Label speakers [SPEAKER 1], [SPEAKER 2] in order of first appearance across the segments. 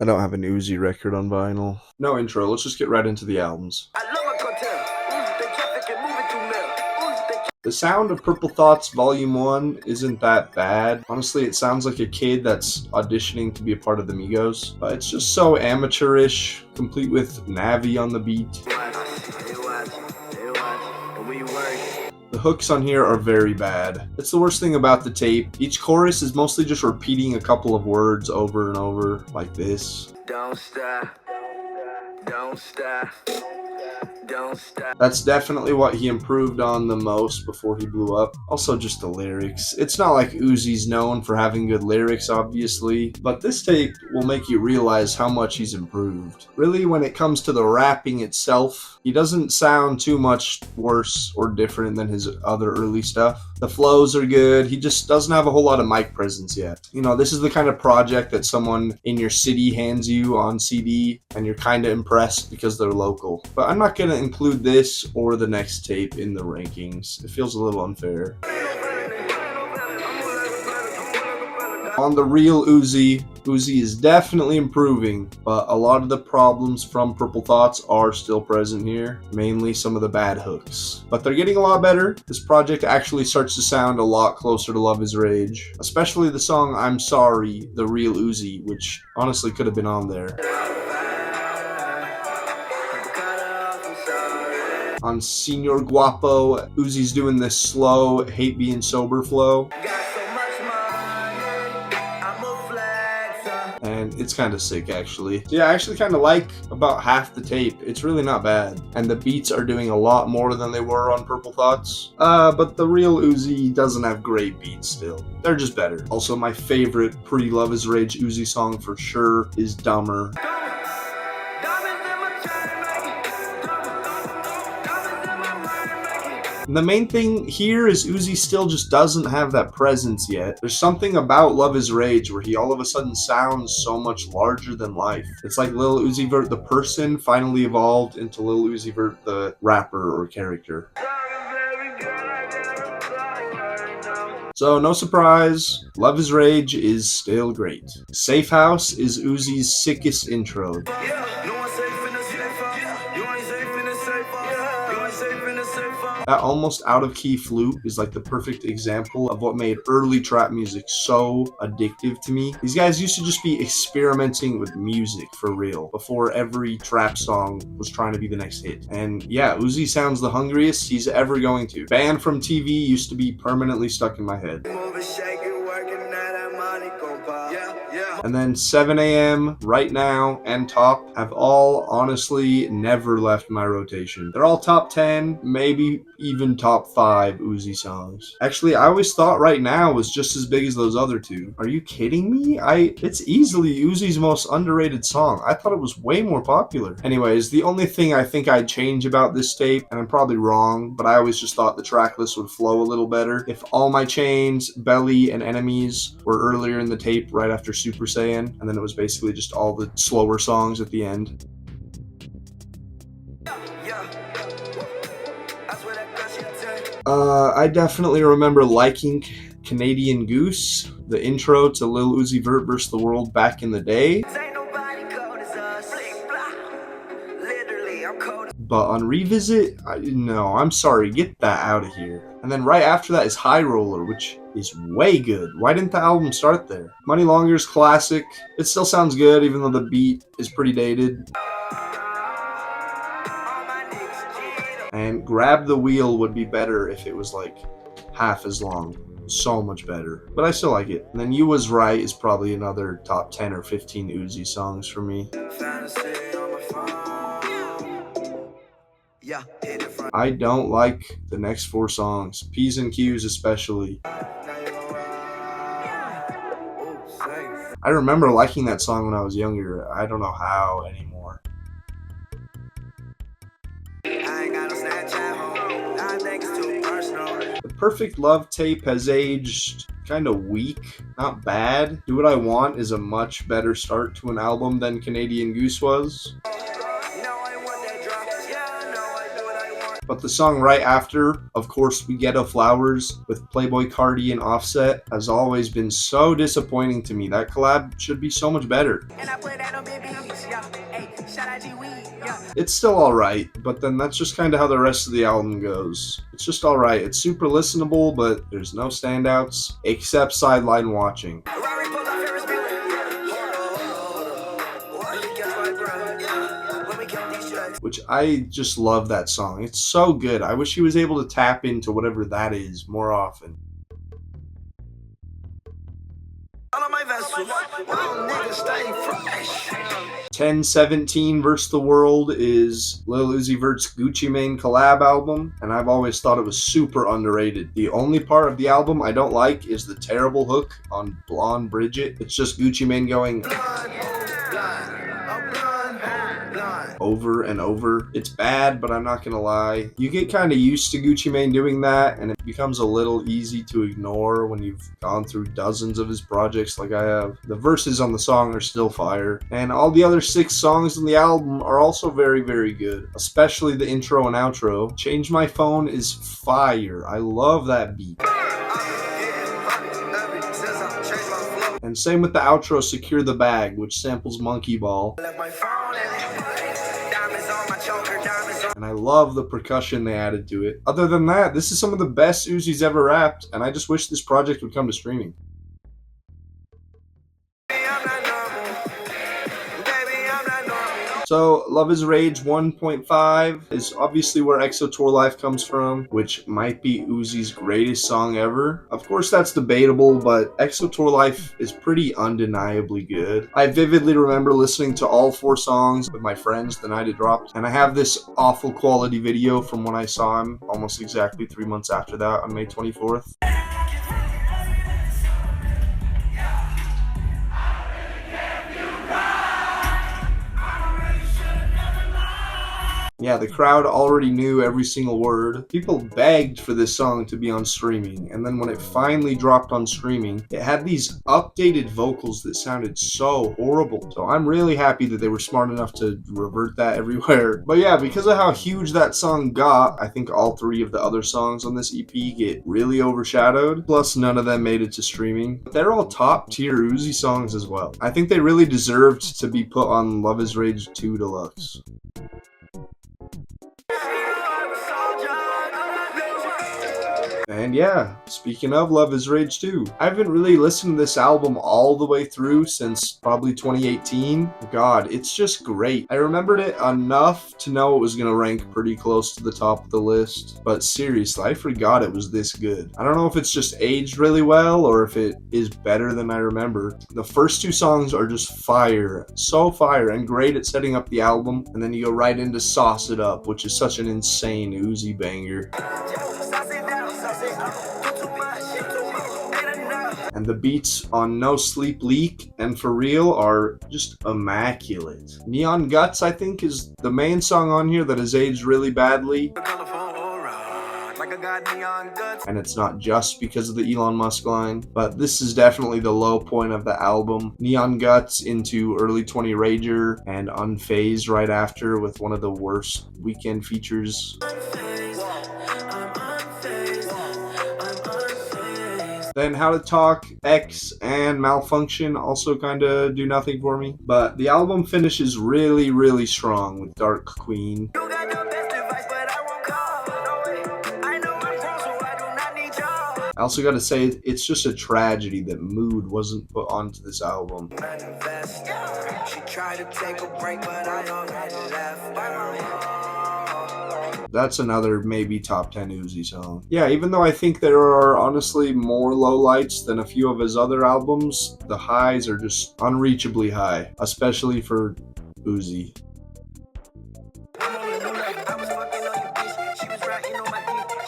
[SPEAKER 1] I don't have an Uzi record on vinyl. No intro, let's just get right into the albums. The sound of Purple Thought's Volume 1 isn't that bad. Honestly, it sounds like a kid that's auditioning to be a part of the Migos. But it's just so amateurish, complete with Navi on the beat. The hooks on here are very bad. It's the worst thing about the tape. Each chorus is mostly just repeating a couple of words over and over, like this. Don't stop. Don't stop. Don't stop. That's definitely what he improved on the most before he blew up. Also just the lyrics. It's not like Uzi's known for having good lyrics, obviously, but this tape will make you realize how much he's improved. Really, when it comes to the rapping itself, he doesn't sound too much worse or different than his other early stuff. The flows are good, he just doesn't have a whole lot of mic presence yet. You know, this is the kind of project that someone in your city hands you on CD and you're kind of impressed because they're local. But I'm not gonna include this or the next tape in the rankings. It feels a little unfair. On the Real Uzi, Uzi is definitely improving, but a lot of the problems from Purple Thoughtz are still present here, mainly some of the bad hooks. But they're getting a lot better. This project actually starts to sound a lot closer to Luv Is Rage, especially the song I'm Sorry, the Real Uzi, which honestly could have been on there. On Senor Guapo, Uzi's doing this slow, hate being sober flow. And it's kind of sick, actually. Yeah, I actually kind of like about half the tape. It's really not bad. And the beats are doing a lot more than they were on Purple Thoughtz. But the Real Uzi doesn't have great beats still. They're just better. Also, my favorite pre-Luv Is Rage Uzi song for sure is Dumber. And the main thing here is Uzi still just doesn't have that presence yet. There's something about Luv Is Rage where he all of a sudden sounds so much larger than life. It's like Lil Uzi Vert the person finally evolved into Lil Uzi Vert the rapper or character. So no surprise, Luv Is Rage is still great. Safe House is Uzi's sickest intro. That almost out-of-key flute is like the perfect example of what made early trap music so addictive to me. These guys used to just be experimenting with music for real before every trap song was trying to be the next hit. And yeah, Uzi sounds the hungriest he's ever going to. Banned from TV used to be permanently stuck in my head. And then 7 AM, Right Now, and Top have all honestly never left my rotation. They're all top 10, maybe even top 5 Uzi songs. Actually, I always thought Right Now was just as big as those other two. Are you kidding me? It's easily Uzi's most underrated song. I thought it was way more popular. Anyways, the only thing I think I'd change about this tape, and I'm probably wrong, but I always just thought the track list would flow a little better if All My Chains, Belly, and Enemies were earlier in the tape right after Super Saiyan, and then it was basically just all the slower songs at the end. I definitely remember liking Canadian Goose, the intro to Lil Uzi Vert vs. the World back in the day. But on Revisit, no, I'm sorry, get that out of here. And then right after that is High Roller, which is way good. Why didn't the album start there? Money Longer's classic. It still sounds good, even though the beat is pretty dated. And Grab the Wheel would be better if it was like half as long. So much better. But I still like it. And then You Was Right is probably another top 10 or 15 Uzi songs for me. I don't like the next 4 songs, P's and Q's especially. I remember liking that song when I was younger. I don't know how anymore. The Perfect LUV Tape has aged kind of weak, not bad. Do What I Want is a much better start to an album than Canadian Goose was. But the song right after, of course, We Ghetto Flowers with Playboi Carti and Offset, has always been so disappointing to me. That collab should be so much better. It's still alright, but then that's just kind of how the rest of the album goes. It's just alright. It's super listenable, but there's no standouts, except Sideline Watching, which I just love that song. It's so good. I wish he was able to tap into whatever that is more often. 1017 vs. The World is Lil Uzi Vert's Gucci Mane collab album, and I've always thought it was super underrated. The only part of the album I don't like is the terrible hook on Blonde Bridget. It's just Gucci Mane going over and over. It's bad, but I'm not gonna lie. You get kind of used to Gucci Mane doing that, and it becomes a little easy to ignore when you've gone through dozens of his projects like I have. The verses on the song are still fire, and all the other 6 songs on the album are also very, very good, especially the intro and outro. Change My Phone is fire. I love that beat. And same with the outro, Secure the Bag, which samples Monkey Ball. And I love the percussion they added to it. Other than that, this is some of the best Uzi's ever rapped, and I just wish this project would come to streaming. So, Luv Is Rage 1.5 is obviously where EXO Tour Life comes from, which might be Uzi's greatest song ever. Of course, that's debatable, but EXO Tour Life is pretty undeniably good. I vividly remember listening to all 4 songs with my friends the night it dropped, and I have this awful quality video from when I saw him almost exactly 3 months after that on May 24th. Yeah, the crowd already knew every single word. People begged for this song to be on streaming, and then when it finally dropped on streaming, it had these updated vocals that sounded so horrible. So I'm really happy that they were smart enough to revert that everywhere. But yeah, because of how huge that song got, I think all 3 of the other songs on this EP get really overshadowed. Plus, none of them made it to streaming. But they're all top tier Uzi songs as well. I think they really deserved to be put on Luv Is Rage 2 Deluxe. And yeah, speaking of Luv Is Rage 2, I haven't really listened to this album all the way through since probably 2018. God, it's just great. I remembered it enough to know it was going to rank pretty close to the top of the list, but seriously, I forgot it was this good. I don't know if it's just aged really well or if it is better than I remember. The first 2 songs are just fire, so fire, and great at setting up the album, and then you go right into Sauce It Up, which is such an insane Uzi banger. And the beats on No Sleep Leak and For Real are just immaculate. Neon Guts, I think, is the main song on here that has aged really badly. And it's not just because of the Elon Musk line, but this is definitely the low point of the album. Neon Guts into Early 20 Rager and Unfazed right after with one of the worst Weekend features. Then How to Talk, X, and Malfunction also kind of do nothing for me. But the album finishes really, really strong with Dark Queen. I also gotta say, it's just a tragedy that Mood wasn't put onto this album. That's another maybe top 10 Uzi song. Yeah, even though I think there are honestly more lowlights than a few of his other albums, the highs are just unreachably high, especially for Uzi.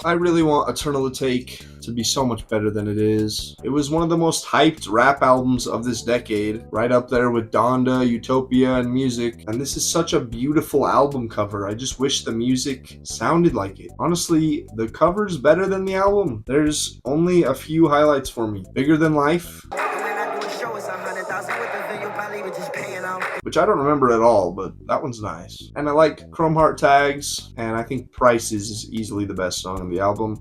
[SPEAKER 1] I really want Eternal Atake to be so much better than it is. It was one of the most hyped rap albums of this decade, right up there with Donda, Utopia, and Music, and this is such a beautiful album cover. I just wish the music sounded like it. Honestly, the cover's better than the album. There's only a few highlights for me. Bigger Than Life, which I don't remember at all, but that one's nice. And I like Chrome Heart Tags, and I think Prices is easily the best song on the album.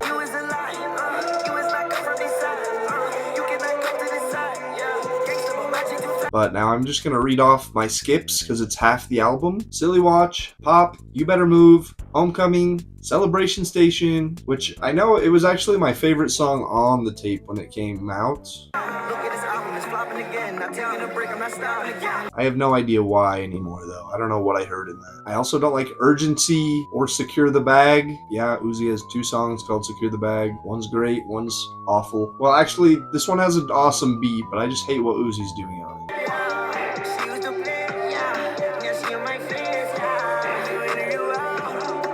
[SPEAKER 1] But now I'm just gonna read off my skips because it's half the album. Silly Watch, Pop, You Better Move, Homecoming, Celebration Station, which I know it was actually my favorite song on the tape when it came out. I have no idea why anymore though. I don't know what I heard in that. I also don't like Urgency or Secure the Bag. Yeah, Uzi has 2 songs called Secure the Bag. One's great, one's awful. Well, actually, this one has an awesome beat, but I just hate what Uzi's doing on it.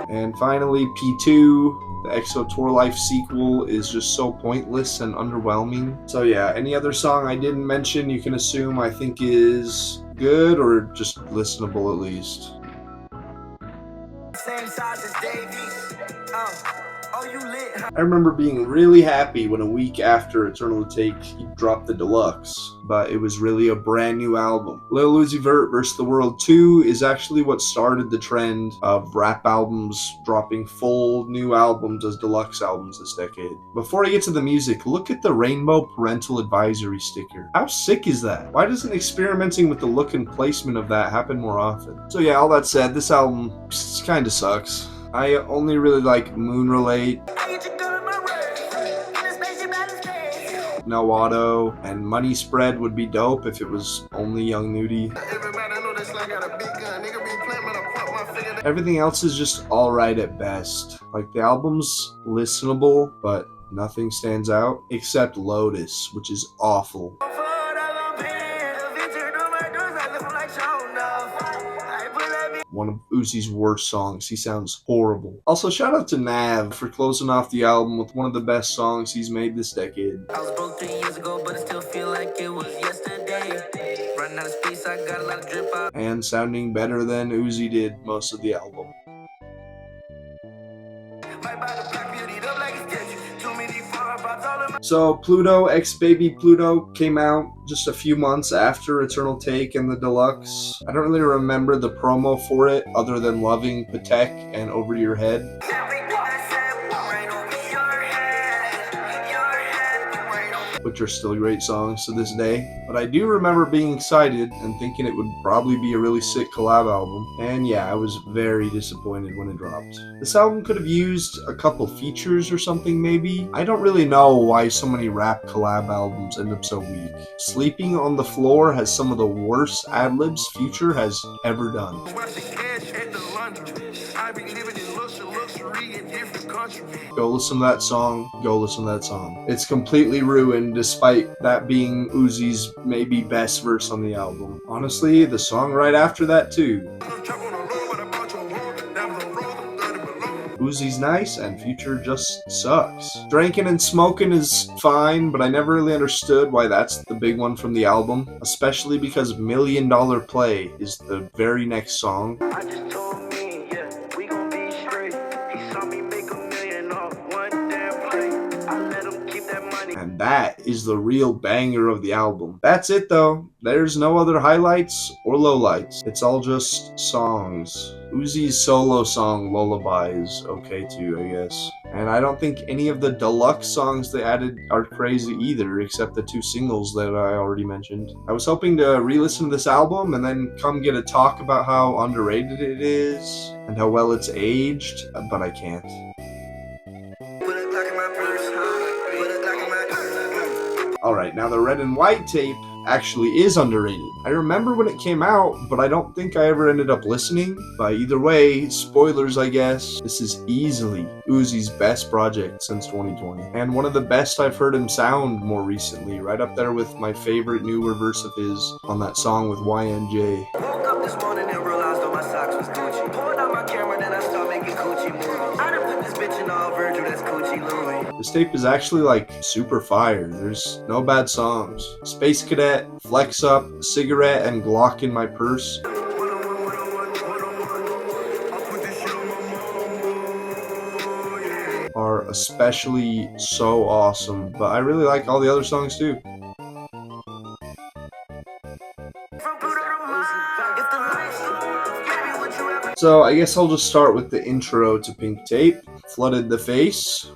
[SPEAKER 1] And finally, P2. The EXO Tour Life sequel is just so pointless and underwhelming. So yeah, any other song I didn't mention you can assume I think is good or just listenable at least. Same size as Davies. I remember being really happy when a week after Eternal Take he dropped the deluxe, but it was really a brand new album. Lil Uzi Vert vs. the World 2 is actually what started the trend of rap albums dropping full new albums as deluxe albums this decade. Before I get to the music, look at the rainbow parental advisory sticker. How sick is that? Why doesn't experimenting with the look and placement of that happen more often? So yeah, all that said, this album kinda sucks. I only really like Moon Relate, No Auto, and Money Spread would be dope if it was only Young Nudie. Everything else is just alright at best. Like, the album's listenable, but nothing stands out except Lotus, which is awful. One of Uzi's worst songs. He sounds horrible. Also, shout out to Nav for closing off the album with one of the best songs he's made this decade. I was broke 3 years ago, but I still feel like it was yesterday. Running out of space, I got a lot of drip out. And sounding better than Uzi did most of the album. So Pluto x Baby Pluto came out just a few months after Eternal Take and the deluxe. I don't really remember the promo for it other than Loving Patek and Over Your Head, which are still great songs to this day. But I do remember being excited and thinking it would probably be a really sick collab album. And yeah, I was very disappointed when it dropped. This album could have used a couple features or something maybe. I don't really know why so many rap collab albums end up so weak. Sleeping on the Floor has some of the worst ad-libs Future has ever done. Go listen to that song. Go listen to that song. It's completely ruined despite that being Uzi's maybe best verse on the album. Honestly, the song right after that too. Uzi's nice and Future just sucks. Drinking and Smoking is fine, but I never really understood why that's the big one from the album, especially because $1 Million Play is the very next song. And that is the real banger of the album. That's it though. There's no other highlights or lowlights. It's all just songs. Uzi's solo song Lullaby is okay too, I guess. And I don't think any of the deluxe songs they added are crazy either, except the 2 singles that I already mentioned. I was hoping to re-listen to this album and then come get a talk about how underrated it is and how well it's aged, but I can't. Alright, now the Red and White tape actually is underrated. I remember when it came out, but I don't think I ever ended up listening. But either way, spoilers I guess, this is easily Uzi's best project since 2020. And one of the best I've heard him sound more recently, right up there with my favorite newer verse of his on that song with YNJ. Woke up this morning and realized all my socks was Gucci. Pulled out my camera, then I started making coochie movies. I done put this bitch in all Virgil, that's Coochie Louie. This tape is actually like super fire. There's no bad songs. Space Cadet, Flex Up, Cigarette, and Glock in My Purse are especially so awesome, but I really like all the other songs too. So I guess I'll just start with the intro to Pink Tape, Flooded the Face.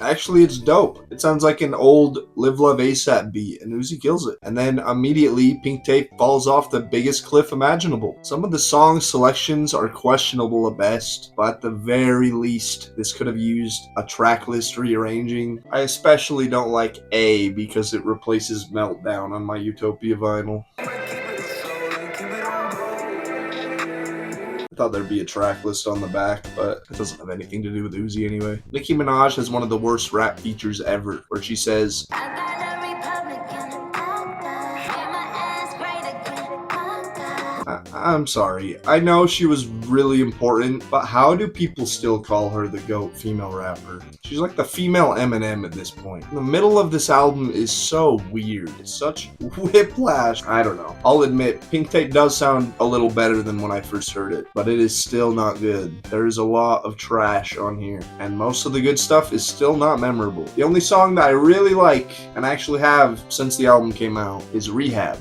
[SPEAKER 1] I Actually, it's dope. It sounds like an old Live Love ASAP beat, and Uzi kills it. And then immediately, Pink Tape falls off the biggest cliff imaginable. Some of the song selections are questionable at best, but at the very least, this could have used a track list rearranging. I especially don't like A because it replaces Meltdown on my Utopia vinyl. I thought there'd be a track list on the back, but it doesn't have anything to do with Uzi anyway. Nicki Minaj has one of the worst rap features ever, where she says, I'm sorry, I know she was really important, but how do people still call her the GOAT female rapper? She's like the female Eminem at this point. The middle of this album is so weird. It's such whiplash. I don't know. I'll admit, Pink Tape does sound a little better than when I first heard it, but it is still not good. There is a lot of trash on here, and most of the good stuff is still not memorable. The only song that I really like, and actually have since the album came out, is Rehab.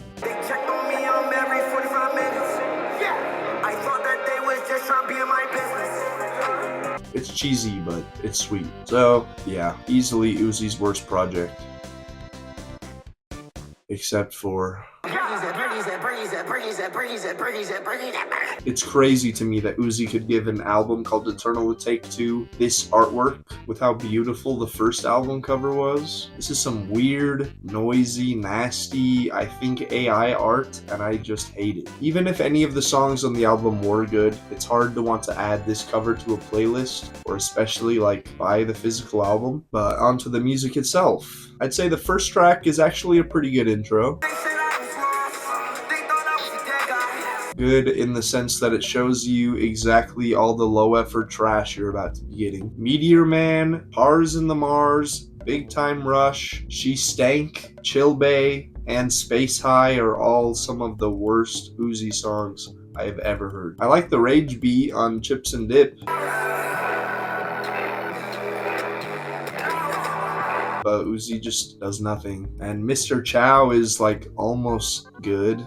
[SPEAKER 1] It's cheesy, but it's sweet. So, yeah, easily Uzi's worst project. Except for... It's crazy to me that Uzi could give an album called Eternal Take 2 this artwork with how beautiful the first album cover was. This is some weird, noisy, nasty, I think AI art, and I just hate it. Even if any of the songs on the album were good, it's hard to want to add this cover to a playlist, or especially like buy the physical album. But onto the music itself. I'd say the first track is actually a pretty good intro. Good in the sense that it shows you exactly all the low effort trash you're about to be getting. Meteor Man, Pars in the Mars, Big Time Rush, She Stank, Chill Bay, and Space High are all some of the worst Uzi songs I've ever heard. I like the rage beat on Chips and Dip, but Uzi just does nothing. And Mr. Chow is like almost good,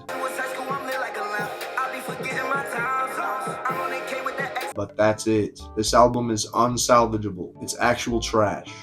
[SPEAKER 1] but that's it. This album is unsalvageable. It's actual trash.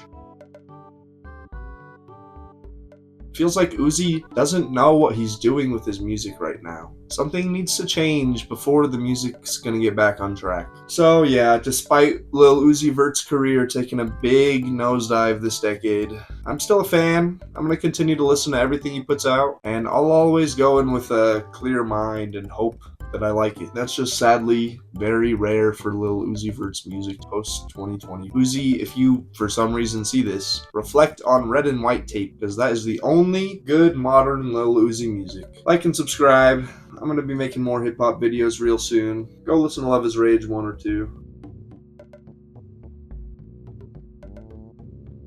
[SPEAKER 1] Feels like Uzi doesn't know what he's doing with his music right now. Something needs to change before the music's gonna get back on track. So yeah, despite Lil Uzi Vert's career taking a big nosedive this decade, I'm still a fan. I'm gonna continue to listen to everything he puts out, and I'll always go in with a clear mind and hope that I like it. That's just sadly very rare for Lil Uzi Vert's music post 2020. Uzi, if you for some reason see this, reflect on Red and White Tape, because that is the only good modern Lil Uzi music. Like and subscribe. I'm gonna be making more hip hop videos real soon. Go listen to Luv Is Rage 1 or 2.